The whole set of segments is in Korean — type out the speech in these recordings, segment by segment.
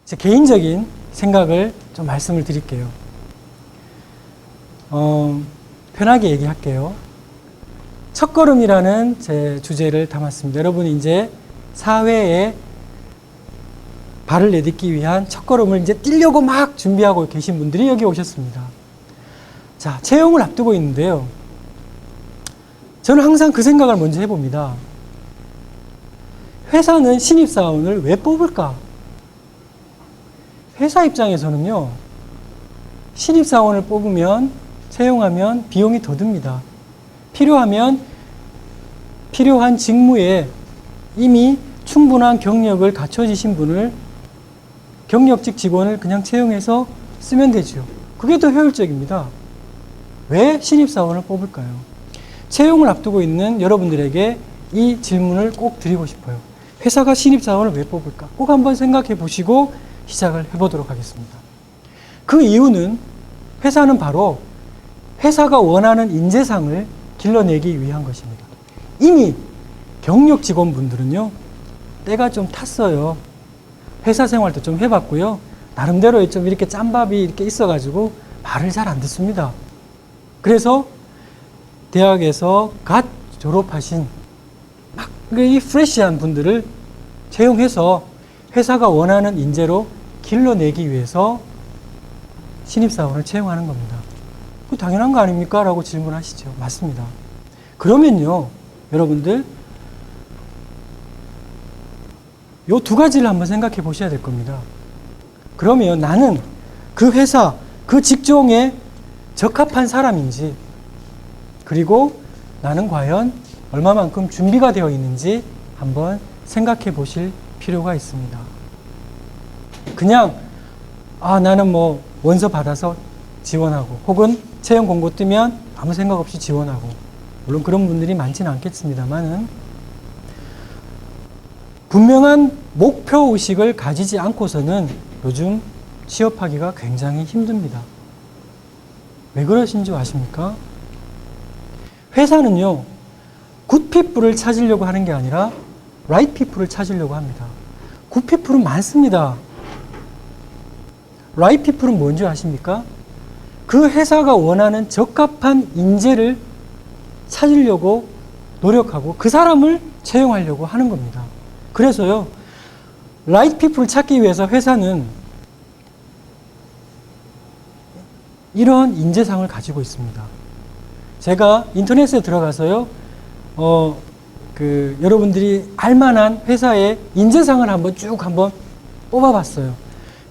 제 개인적인 생각을 좀 말씀을 드릴게요. 편하게 얘기할게요. 첫걸음이라는 제 주제를 담았습니다. 여러분이 이제 사회에 발을 내딛기 위한 첫걸음을 이제 뛰려고 막 준비하고 계신 분들이 여기 오셨습니다. 자, 채용을 앞두고 있는데요. 저는 항상 그 생각을 먼저 해봅니다. 회사는 신입사원을 왜 뽑을까? 회사 입장에서는요, 신입사원을 뽑으면, 채용하면 비용이 더 듭니다. 필요하면 필요한 직무에 이미 충분한 경력을 갖춰지신 분을, 경력직 직원을 그냥 채용해서 쓰면 되죠. 그게 더 효율적입니다. 왜 신입사원을 뽑을까요? 채용을 앞두고 있는 여러분들에게 이 질문을 꼭 드리고 싶어요. 회사가 신입사원을 왜 뽑을까? 꼭 한번 생각해 보시고 시작을 해보도록 하겠습니다. 그 이유는 회사는 바로 회사가 원하는 인재상을 길러내기 위한 것입니다. 이미 경력 직원분들은요, 때가 좀 탔어요. 회사 생활도 좀 해봤고요. 나름대로 좀 이렇게 짬밥이 이렇게 있어가지고 말을 잘 안 듣습니다. 그래서 대학에서 갓 졸업하신 막 이 프레시한 분들을 채용해서 회사가 원하는 인재로 길러내기 위해서 신입사원을 채용하는 겁니다. 그거 당연한 거 아닙니까? 라고 질문하시죠. 맞습니다. 그러면요, 여러분들, 요 두 가지를 한번 생각해 보셔야 될 겁니다. 그러면 나는 그 회사, 그 직종에 적합한 사람인지, 그리고 나는 과연 얼마만큼 준비가 되어 있는지 한번 생각해 보실 필요가 있습니다. 그냥 나는 뭐 원서 받아서 지원하고, 혹은 채용 공고 뜨면 아무 생각 없이 지원하고, 물론 그런 분들이 많지는 않겠습니다만은, 분명한 목표의식을 가지지 않고서는 요즘 취업하기가 굉장히 힘듭니다. 왜 그러신지 아십니까? 회사는요, 굿피플을 찾으려고 하는 게 아니라 right people을 찾으려고 합니다. 굿피플은 많습니다. right people은 뭔지 아십니까? 그 회사가 원하는 적합한 인재를 찾으려고 노력하고 그 사람을 채용하려고 하는 겁니다. 그래서요, right people을 찾기 위해서 회사는 이런 인재상을 가지고 있습니다. 제가 인터넷에 들어가서요, 여러분들이 알만한 회사의 인재상을 한번 뽑아봤어요.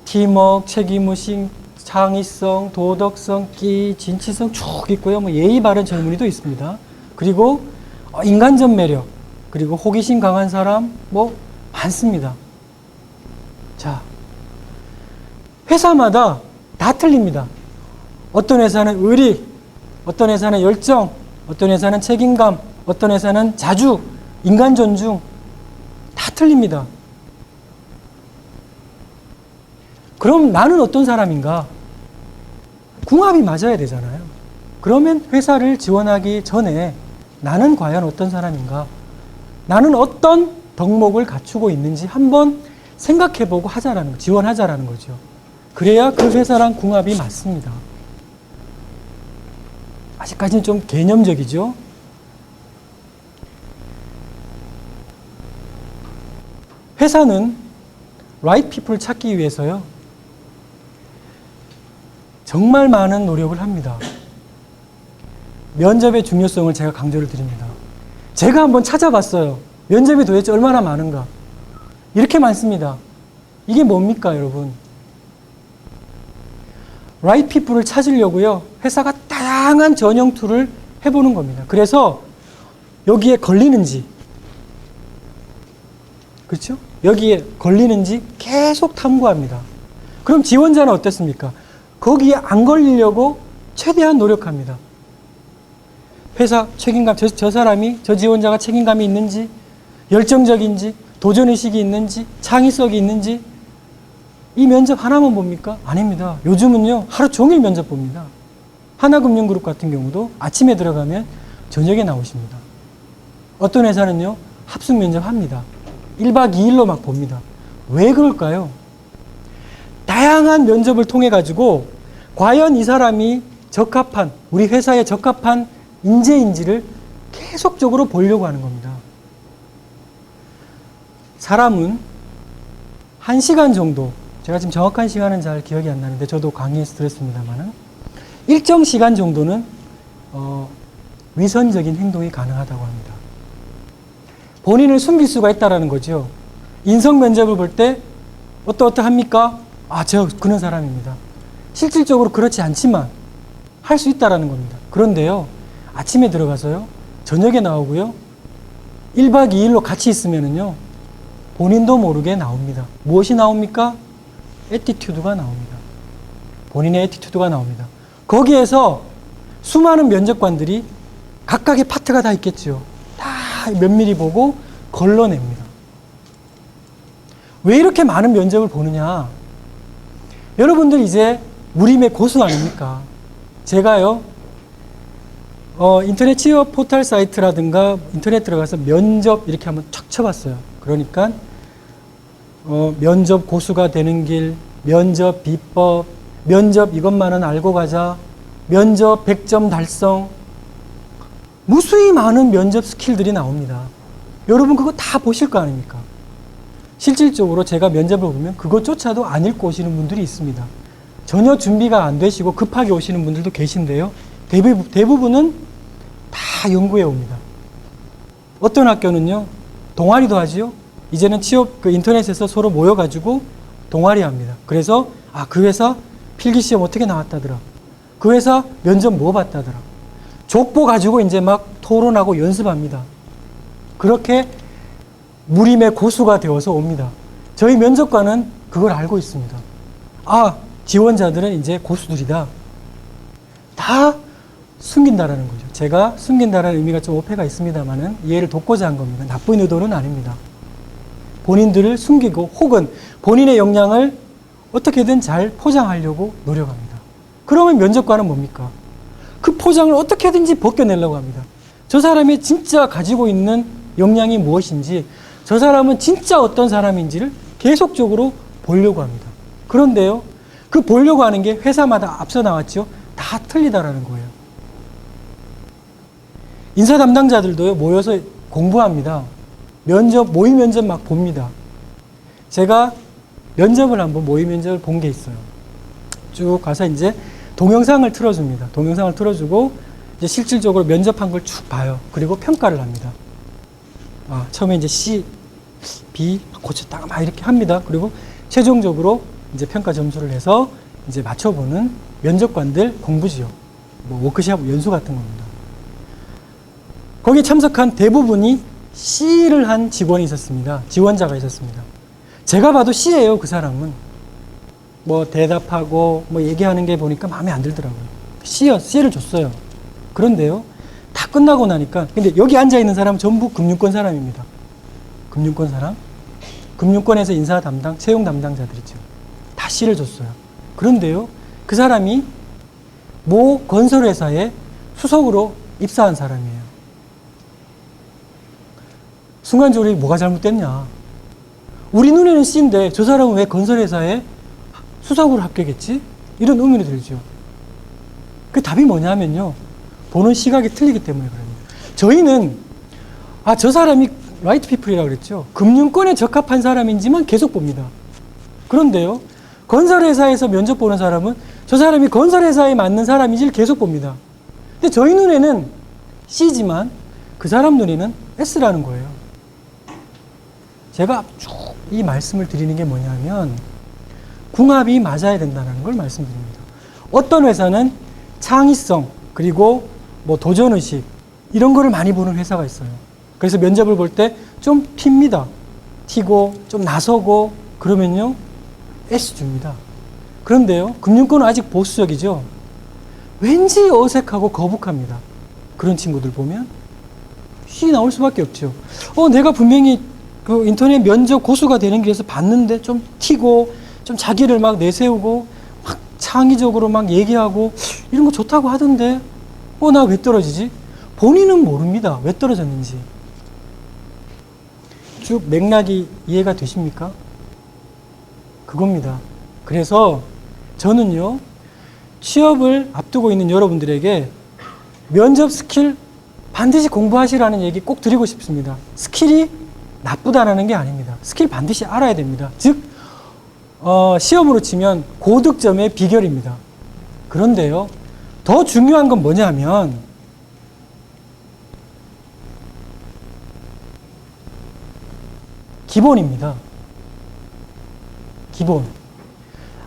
팀워크, 책임의식, 창의성, 도덕성, 끼, 진취성 쭉 있고요. 뭐 예의 바른 젊은이도 있습니다. 그리고 인간적 매력, 그리고 호기심 강한 사람 뭐 많습니다. 자, 회사마다 다 틀립니다. 어떤 회사는 의리, 어떤 회사는 열정, 어떤 회사는 책임감, 어떤 회사는 자주, 인간 존중, 다 틀립니다. 그럼 나는 어떤 사람인가? 궁합이 맞아야 되잖아요. 그러면 회사를 지원하기 전에 나는 과연 어떤 사람인가? 나는 어떤 덕목을 갖추고 있는지 한번 생각해보고 하자라는 거, 지원하자라는 거죠. 그래야 그 회사랑 궁합이 맞습니다. 아직까지는 좀 개념적이죠? 회사는 right people을 찾기 위해서요, 정말 많은 노력을 합니다. 면접의 중요성을 제가 강조를 드립니다. 제가 한번 찾아봤어요. 면접이 도대체 얼마나 많은가? 이렇게 많습니다. 이게 뭡니까, 여러분? right people을 찾으려고요, 회사가 다양한 전형 툴을 해보는 겁니다. 그래서 여기에 걸리는지, 그렇죠? 여기에 걸리는지 계속 탐구합니다. 그럼 지원자는 어떻습니까? 거기에 안 걸리려고 최대한 노력합니다. 회사 책임감, 저 사람이, 저 지원자가 책임감이 있는지, 열정적인지, 도전의식이 있는지, 창의성이 있는지, 이 면접 하나만 봅니까? 아닙니다. 요즘은요, 하루 종일 면접 봅니다. 하나금융그룹 같은 경우도 아침에 들어가면 저녁에 나오십니다. 어떤 회사는요, 합숙 면접 합니다. 1박 2일로 막 봅니다. 왜 그럴까요? 다양한 면접을 통해 가지고 과연 이 사람이 적합한, 우리 회사에 적합한 인재인지를 계속적으로 보려고 하는 겁니다. 사람은 1시간 정도, 제가 지금 정확한 시간은 잘 기억이 안 나는데 저도 강의에서 들었습니다만 일정 시간 정도는 위선적인 행동이 가능하다고 합니다. 본인을 숨길 수가 있다는 거죠. 인성 면접을 볼 때 어떠합니까? 제가 그런 사람입니다. 실질적으로 그렇지 않지만 할 수 있다는 겁니다. 그런데요, 아침에 들어가서요, 저녁에 나오고요, 1박 2일로 같이 있으면은요, 본인도 모르게 나옵니다. 무엇이 나옵니까? 애티튜드가 나옵니다. 본인의 애티튜드가 나옵니다. 거기에서 수많은 면접관들이 각각의 파트가 다 있겠죠. 다 면밀히 보고 걸러냅니다. 왜 이렇게 많은 면접을 보느냐? 여러분들 이제 무림의 고수 아닙니까? 제가요, 인터넷 취업 포털 사이트라든가 인터넷 들어가서 면접 이렇게 한번 탁 쳐봤어요. 그러니까 면접 고수가 되는 길, 면접 비법, 면접 이것만은 알고 가자, 면접 100점 달성, 무수히 많은 면접 스킬들이 나옵니다. 여러분 그거 다 보실 거 아닙니까? 실질적으로 제가 면접을 보면 그것조차도 안 읽고 오시는 분들이 있습니다. 전혀 준비가 안 되시고 급하게 오시는 분들도 계신데요. 대부분은 다 연구해 옵니다. 어떤 학교는요, 동아리도 하지요. 이제는 취업 인터넷에서 서로 모여가지고 동아리 합니다. 그래서 그 회사 필기시험 어떻게 나왔다더라. 그 회사 면접 뭐 봤다더라. 족보 가지고 이제 막 토론하고 연습합니다. 그렇게 무림의 고수가 되어서 옵니다. 저희 면접관은 그걸 알고 있습니다. 지원자들은 이제 고수들이다. 다 숨긴다라는 거죠. 제가 숨긴다라는 의미가 좀 오해가 있습니다만은 이해를 돕고자 한 겁니다. 나쁜 의도는 아닙니다. 본인들을 숨기고 혹은 본인의 역량을 어떻게든 잘 포장하려고 노력합니다. 그러면 면접관은 뭡니까? 그 포장을 어떻게든지 벗겨내려고 합니다. 저 사람이 진짜 가지고 있는 역량이 무엇인지, 저 사람은 진짜 어떤 사람인지를 계속적으로 보려고 합니다. 그런데요, 그 보려고 하는 게 회사마다 앞서 나왔죠. 다 틀리다라는 거예요. 인사 담당자들도요, 모여서 공부합니다. 모의 면접 막 봅니다. 제가 면접을 한번 모의 면접을 본 게 있어요. 쭉 가서 이제 동영상을 틀어줍니다. 동영상을 틀어주고 이제 실질적으로 면접한 걸 쭉 봐요. 그리고 평가를 합니다. 처음에 이제 C, B 고쳤다가 막 이렇게 합니다. 그리고 최종적으로 이제 평가 점수를 해서 이제 맞춰보는 면접관들 공부지요. 워크숍 연수 같은 겁니다. 거기에 참석한 대부분이 C를 한 직원이 있었습니다. 지원자가 있었습니다. 제가 봐도 C예요, 그 사람은. 대답하고 얘기하는 게 보니까 마음에 안 들더라고요. C를 줬어요. 그런데요, 다 끝나고 나니까, 근데 여기 앉아있는 사람은 전부 금융권 사람입니다. 금융권 사람. 금융권에서 인사 담당, 채용 담당자들이죠. 다 C를 줬어요. 그런데요, 그 사람이 모 건설회사에 수석으로 입사한 사람이에요. 순간적으로 뭐가 잘못됐냐. 우리 눈에는 C인데 저 사람은 왜 건설회사에 수석으로 합격했지? 이런 의문이 들죠. 그 답이 뭐냐면요, 보는 시각이 틀리기 때문에 그럽니다. 저희는 저 사람이 라이트 피플이라고 그랬죠. 금융권에 적합한 사람인지만 계속 봅니다. 그런데요, 건설회사에서 면접 보는 사람은 저 사람이 건설회사에 맞는 사람인지를 계속 봅니다. 근데 저희 눈에는 C지만 그 사람 눈에는 S라는 거예요. 제가 쭉 이 말씀을 드리는 게 뭐냐면 궁합이 맞아야 된다는 걸 말씀드립니다. 어떤 회사는 창의성 그리고 도전의식 이런 거를 많이 보는 회사가 있어요. 그래서 면접을 볼 때 좀 튑니다. 튀고 좀 나서고 그러면요, S 줍니다. 그런데요, 금융권은 아직 보수적이죠. 왠지 어색하고 거북합니다. 그런 친구들 보면 C 나올 수밖에 없죠. 내가 분명히 그 인터넷 면접 고수가 되는 길에서 봤는데 좀 튀고 좀 자기를 막 내세우고 막 창의적으로 막 얘기하고 이런 거 좋다고 하던데 나 왜 떨어지지? 본인은 모릅니다. 왜 떨어졌는지. 쭉 맥락이 이해가 되십니까? 그겁니다. 그래서 저는요, 취업을 앞두고 있는 여러분들에게 면접 스킬 반드시 공부하시라는 얘기 꼭 드리고 싶습니다. 스킬이 나쁘다라는 게 아닙니다. 스킬 반드시 알아야 됩니다. 즉, 시험으로 치면 고득점의 비결입니다. 그런데요, 더 중요한 건 뭐냐면, 기본입니다. 기본.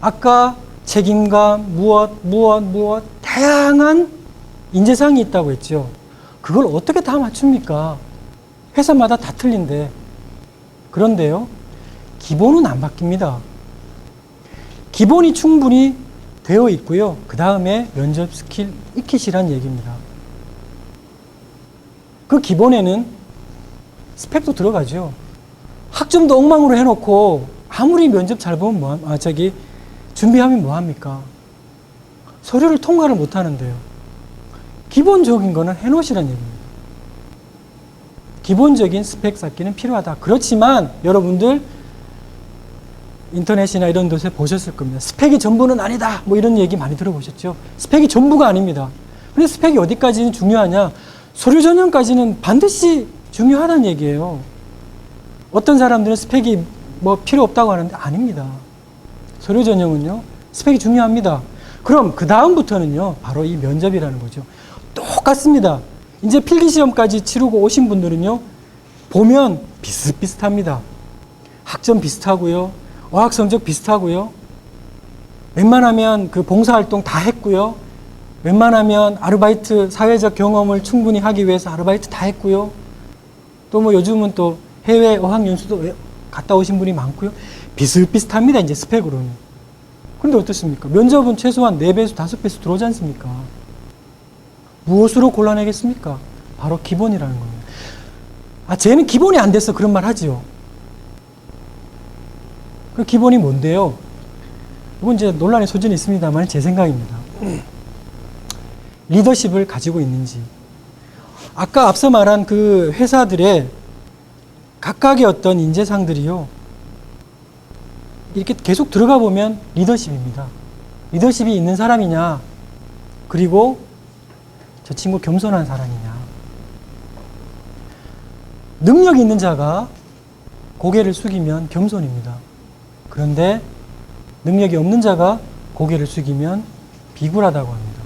아까 책임감, 무엇, 다양한 인재상이 있다고 했죠. 그걸 어떻게 다 맞춥니까? 회사마다 다 틀린데. 그런데요, 기본은 안 바뀝니다. 기본이 충분히 되어 있고요. 그 다음에 면접 스킬 익히시란 얘기입니다. 그 기본에는 스펙도 들어가죠. 학점도 엉망으로 해놓고 아무리 면접 잘 보면 준비하면 뭐합니까? 서류를 통과를 못하는데요. 기본적인 거는 해놓으시란 얘기입니다. 기본적인 스펙 쌓기는 필요하다. 그렇지만 여러분들 인터넷이나 이런 곳에 보셨을 겁니다. 스펙이 전부는 아니다. 뭐 이런 얘기 많이 들어보셨죠? 스펙이 전부가 아닙니다. 근데 스펙이 어디까지는 중요하냐? 서류 전형까지는 반드시 중요하다는 얘기예요. 어떤 사람들은 스펙이 뭐 필요 없다고 하는데 아닙니다. 서류 전형은요, 스펙이 중요합니다. 그럼 그 다음부터는요, 바로 이 면접이라는 거죠. 똑같습니다. 이제 필기시험까지 치르고 오신 분들은요, 보면 비슷비슷합니다. 학점 비슷하고요, 어학 성적 비슷하고요, 웬만하면 그 봉사활동 다 했고요, 웬만하면 아르바이트 사회적 경험을 충분히 하기 위해서 아르바이트 다 했고요, 또 뭐 요즘은 또 해외 어학연수도 갔다 오신 분이 많고요. 비슷비슷합니다. 이제 스펙으로는. 그런데 어떻습니까? 면접은 최소한 4배수, 5배수 들어오지 않습니까? 무엇으로 골라내겠습니까? 바로 기본이라는 겁니다. 쟤는 기본이 안 돼서 그런 말 하지요. 그 기본이 뭔데요? 이건 이제 논란의 소지는 있습니다만 제 생각입니다. 리더십을 가지고 있는지. 아까 앞서 말한 그 회사들의 각각의 어떤 인재상들이요, 이렇게 계속 들어가 보면 리더십입니다. 리더십이 있는 사람이냐, 그리고 저 친구 겸손한 사람이냐. 능력이 있는 자가 고개를 숙이면 겸손입니다. 그런데 능력이 없는 자가 고개를 숙이면 비굴하다고 합니다.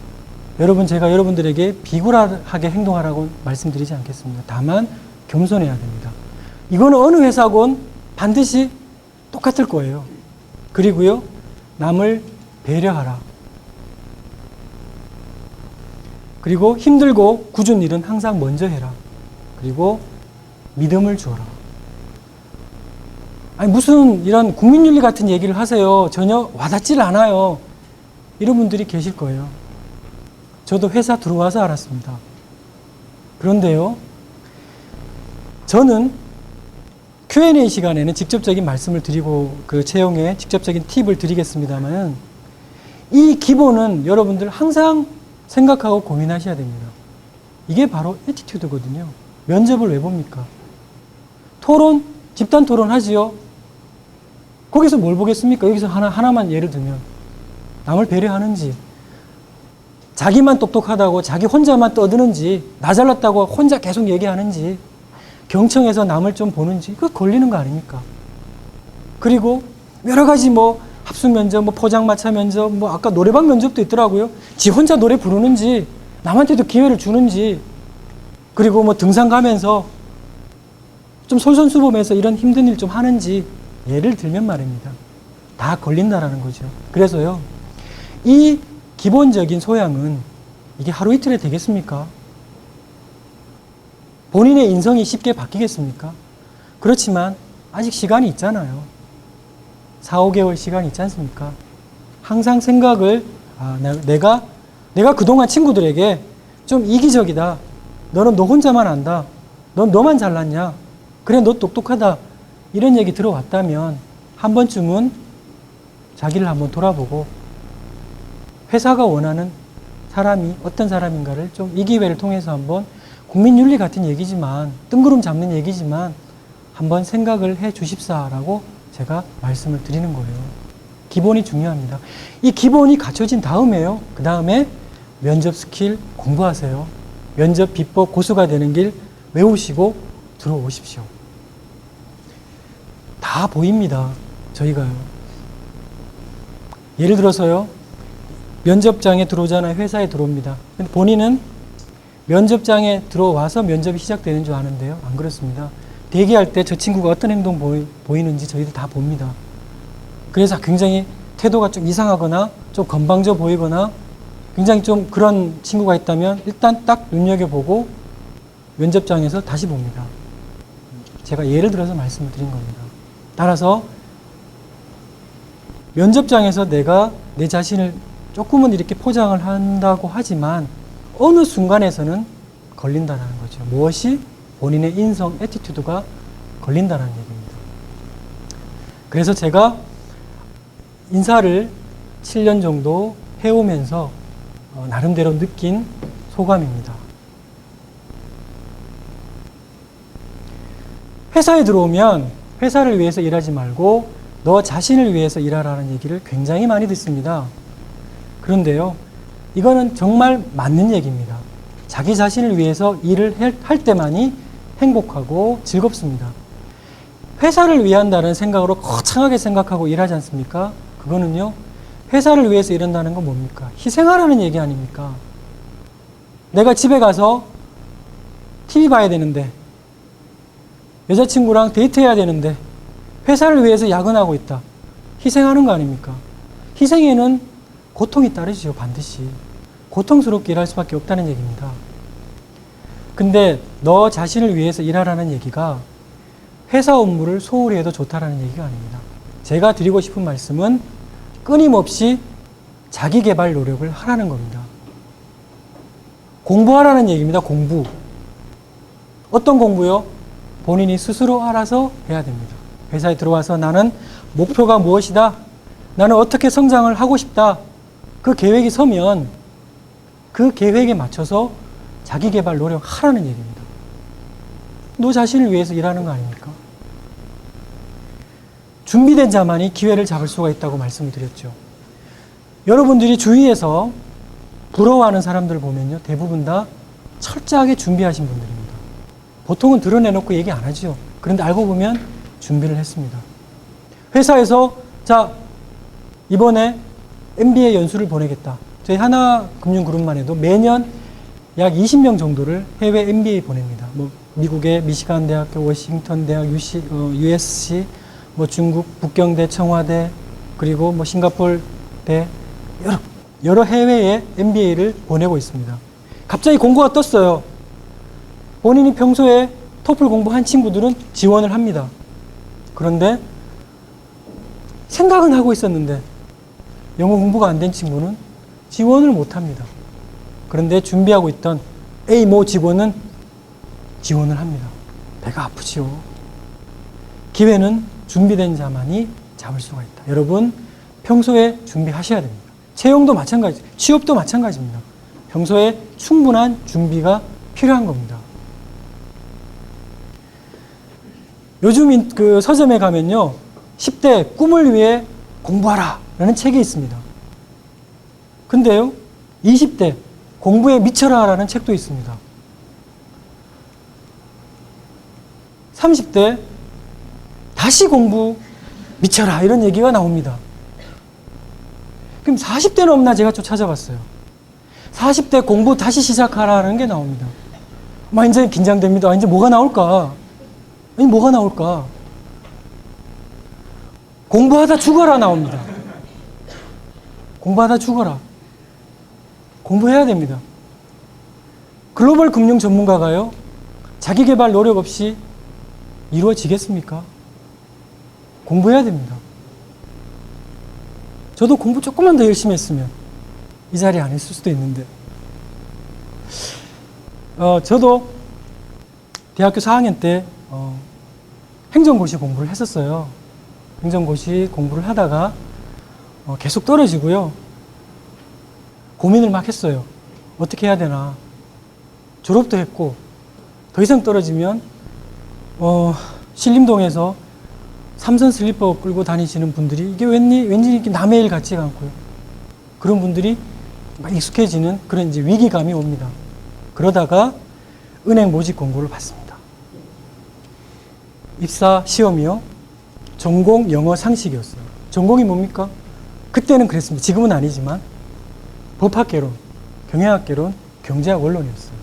여러분, 제가 여러분들에게 비굴하게 행동하라고 말씀드리지 않겠습니다. 다만 겸손해야 됩니다. 이거는 어느 회사건 반드시 똑같을 거예요. 그리고요, 남을 배려하라. 그리고 힘들고 굳은 일은 항상 먼저 해라. 그리고 믿음을 주어라. 아니, 무슨 이런 국민윤리 같은 얘기를 하세요. 전혀 와닿질 않아요. 이런 분들이 계실 거예요. 저도 회사 들어와서 알았습니다. 그런데요, 저는 Q&A 시간에는 직접적인 말씀을 드리고 그 채용에 직접적인 팁을 드리겠습니다만, 이 기본은 여러분들 항상 생각하고 고민하셔야 됩니다. 이게 바로 애티튜드거든요. 면접을 왜 봅니까? 토론, 집단 토론 하지요. 거기서 뭘 보겠습니까? 여기서 하나만 예를 들면 남을 배려하는지, 자기만 똑똑하다고 자기 혼자만 떠드는지, 나 잘났다고 혼자 계속 얘기하는지, 경청해서 남을 좀 보는지, 그거 걸리는 거 아닙니까? 그리고 여러 가지 뭐 합숙 면접, 뭐 포장마차 면접, 뭐 아까 노래방 면접도 있더라고요. 지 혼자 노래 부르는지, 남한테도 기회를 주는지, 그리고 뭐 등산 가면서 좀 솔선수범해서 이런 힘든 일 좀 하는지, 예를 들면 말입니다. 다 걸린다라는 거죠. 그래서요, 이 기본적인 소양은 이게 하루 이틀에 되겠습니까? 본인의 인성이 쉽게 바뀌겠습니까? 그렇지만 아직 시간이 있잖아요. 4, 5개월 시간이 있지 않습니까? 항상 생각을, 내가 그동안 친구들에게 좀 이기적이다. 너는 너 혼자만 안다. 넌 너만 잘났냐. 그래, 너 똑똑하다. 이런 얘기 들어왔다면 한 번쯤은 자기를 한번 돌아보고 회사가 원하는 사람이 어떤 사람인가를 좀 이 기회를 통해서 한번, 국민윤리 같은 얘기지만, 뜬구름 잡는 얘기지만 한번 생각을 해 주십사라고 제가 말씀을 드리는 거예요. 기본이 중요합니다. 이 기본이 갖춰진 다음에요. 그 다음에 면접 스킬 공부하세요. 면접 비법 고수가 되는 길 외우시고 들어오십시오. 다 보입니다. 저희가요. 예를 들어서요. 면접장에 들어오잖아요. 회사에 들어옵니다. 근데 본인은 면접장에 들어와서 면접이 시작되는 줄 아는데요. 안 그렇습니다. 대기할 때 저 친구가 어떤 행동 보이는지 저희도 다 봅니다. 그래서 굉장히 태도가 좀 이상하거나 좀 건방져 보이거나 굉장히 좀 그런 친구가 있다면 일단 딱 눈여겨보고 면접장에서 다시 봅니다. 제가 예를 들어서 말씀을 드린 겁니다. 따라서 면접장에서 내가 내 자신을 조금은 이렇게 포장을 한다고 하지만 어느 순간에서는 걸린다는 거죠. 무엇이? 본인의 인성, 애티튜드가 걸린다는 얘기입니다. 그래서 제가 인사를 7년 정도 해오면서 나름대로 느낀 소감입니다. 회사에 들어오면 회사를 위해서 일하지 말고 너 자신을 위해서 일하라는 얘기를 굉장히 많이 듣습니다. 그런데요, 이거는 정말 맞는 얘기입니다. 자기 자신을 위해서 일을 할 때만이 행복하고 즐겁습니다. 회사를 위한다는 생각으로 거창하게 생각하고 일하지 않습니까? 그거는요, 회사를 위해서 일한다는 건 뭡니까? 희생하라는 얘기 아닙니까? 내가 집에 가서 TV 봐야 되는데, 여자친구랑 데이트해야 되는데, 회사를 위해서 야근하고 있다. 희생하는 거 아닙니까? 희생에는 고통이 따르죠, 반드시. 고통스럽게 일할 수밖에 없다는 얘기입니다. 근데 너 자신을 위해서 일하라는 얘기가 회사 업무를 소홀히 해도 좋다라는 얘기가 아닙니다. 제가 드리고 싶은 말씀은 끊임없이 자기 개발 노력을 하라는 겁니다. 공부하라는 얘기입니다. 공부. 어떤 공부요? 본인이 스스로 알아서 해야 됩니다. 회사에 들어와서 나는 목표가 무엇이다? 나는 어떻게 성장을 하고 싶다? 그 계획이 서면 그 계획에 맞춰서 자기 개발 노력하라는 얘기입니다. 너 자신을 위해서 일하는 거 아닙니까? 준비된 자만이 기회를 잡을 수가 있다고 말씀을 드렸죠. 여러분들이 주위에서 부러워하는 사람들을 보면요, 대부분 다 철저하게 준비하신 분들입니다. 보통은 드러내놓고 얘기 안 하죠. 그런데 알고 보면 준비를 했습니다. 회사에서 자, 이번에 MBA 연수를 보내겠다. 저희 하나금융그룹만 해도 매년 약 20명 정도를 해외 MBA 보냅니다. 뭐 미국의 미시간 대학교, 워싱턴 대학, USC, 뭐 중국 북경대, 청와대, 그리고 뭐 싱가포르 대 여러 해외에 MBA를 보내고 있습니다. 갑자기 공고가 떴어요. 본인이 평소에 토플 공부한 친구들은 지원을 합니다. 그런데 생각은 하고 있었는데 영어 공부가 안 된 친구는 지원을 못 합니다. 그런데 준비하고 있던 A 모 직원은 지원을 합니다. 배가 아프지요. 기회는 준비된 자만이 잡을 수가 있다. 여러분, 평소에 준비하셔야 됩니다. 채용도 마찬가지, 취업도 마찬가지입니다. 평소에 충분한 준비가 필요한 겁니다. 요즘 그 서점에 가면요, 10대 꿈을 위해 공부하라 라는 책이 있습니다. 근데요, 20대 공부에 미쳐라 라는 책도 있습니다. 30대 다시 공부 미쳐라 이런 얘기가 나옵니다. 그럼 40대는 없나 제가 좀 찾아봤어요. 40대 공부 다시 시작하라는 게 나옵니다. 이제 긴장됩니다. 이제 뭐가 나올까? 아니, 뭐가 나올까? 공부하다 죽어라 나옵니다. 공부하다 죽어라. 공부해야 됩니다. 글로벌 금융 전문가가요, 자기 개발 노력 없이 이루어지겠습니까? 공부해야 됩니다. 저도 공부 조금만 더 열심히 했으면 이 자리에 안 있을 수도 있는데, 저도 대학교 4학년 때 행정고시 공부를 했었어요. 행정고시 공부를 하다가 계속 떨어지고요. 고민을 막 했어요. 어떻게 해야 되나. 졸업도 했고 더 이상 떨어지면 신림동에서 삼선 슬리퍼 끌고 다니시는 분들이 이게 왠지 이렇게 남의 일 같지가 않고요. 그런 분들이 막 익숙해지는 그런 이제 위기감이 옵니다. 그러다가 은행 모집 공고를 받습니다. 입사 시험이요. 전공 영어 상식이었어요. 전공이 뭡니까? 그때는 그랬습니다. 지금은 아니지만 법학개론, 경영학개론, 경제학 원론이었어요.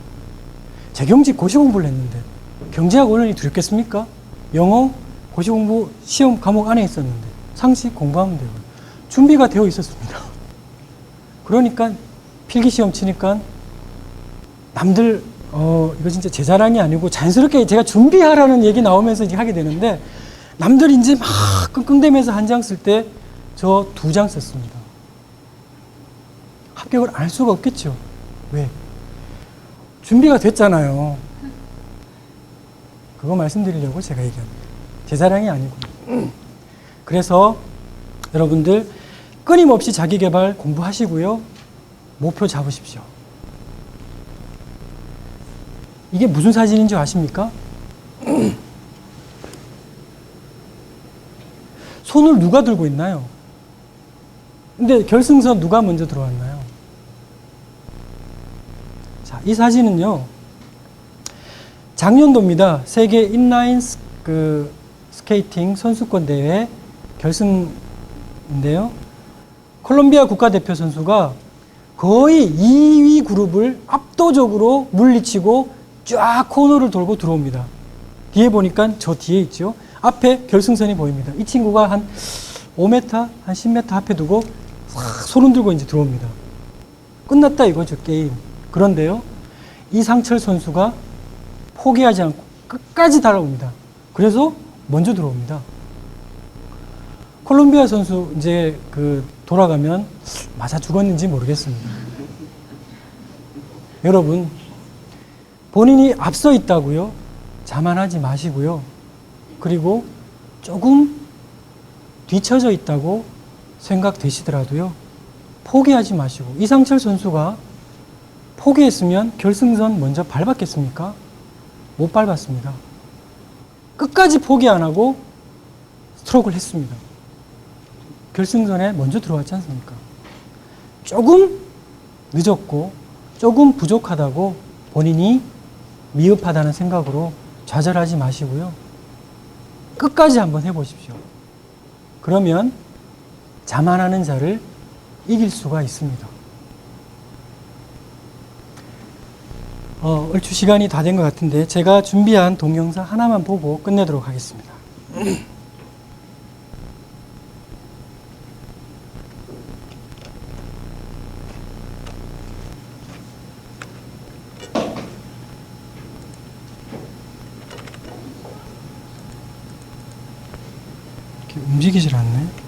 재경직 고시 공부를 했는데 경제학 원론이 두렵겠습니까? 영어 고시 공부 시험 과목 안에 있었는데 상식 공부하면 되고 준비가 되어 있었습니다. 그러니까 필기시험 치니까 남들 이거 진짜 제 자랑이 아니고 자연스럽게 제가 준비하라는 얘기 나오면서 이제 하게 되는데 남들 이제 막 끙끙대면서 한 장 쓸 때 저 2장 썼습니다. 합격을 안 할 수가 없겠죠. 왜? 준비가 됐잖아요. 그거 말씀드리려고 제가 얘기합니다. 제 자랑이 아니고. 그래서 여러분들 끊임없이 자기계발 공부하시고요. 목표 잡으십시오. 이게 무슨 사진인 줄 아십니까? 손을 누가 들고 있나요? 근데 결승선 누가 먼저 들어왔나요? 자, 이 사진은요. 작년도입니다. 세계 인라인 스케이팅 선수권 대회 결승인데요. 콜롬비아 국가대표 선수가 거의 2위 그룹을 압도적으로 물리치고 쫙 코너를 돌고 들어옵니다. 뒤에 보니까 저 뒤에 있죠. 앞에 결승선이 보입니다. 이 친구가 한 5m, 한 10m 앞에 두고 손 흔들고 이제 들어옵니다. 끝났다 이거죠, 게임. 그런데요, 이상철 선수가 포기하지 않고 끝까지 달아옵니다. 그래서 먼저 들어옵니다. 콜롬비아 선수 이제 돌아가면 맞아 죽었는지 모르겠습니다. 여러분, 본인이 앞서 있다고요? 자만하지 마시고요. 그리고 조금 뒤처져 있다고 생각되시더라도요. 포기하지 마시고. 이상철 선수가 포기했으면 결승선 먼저 밟았겠습니까? 못 밟았습니다. 끝까지 포기 안 하고 스트로크를 했습니다. 결승선에 먼저 들어왔지 않습니까? 조금 늦었고 조금 부족하다고 본인이 미흡하다는 생각으로 좌절하지 마시고요. 끝까지 한번 해보십시오. 그러면 자만하는 자를 이길 수가 있습니다. 얼추 시간이 다 된 것 같은데 제가 준비한 동영상 하나만 보고 끝내도록 하겠습니다. 이렇게 움직이질 않네.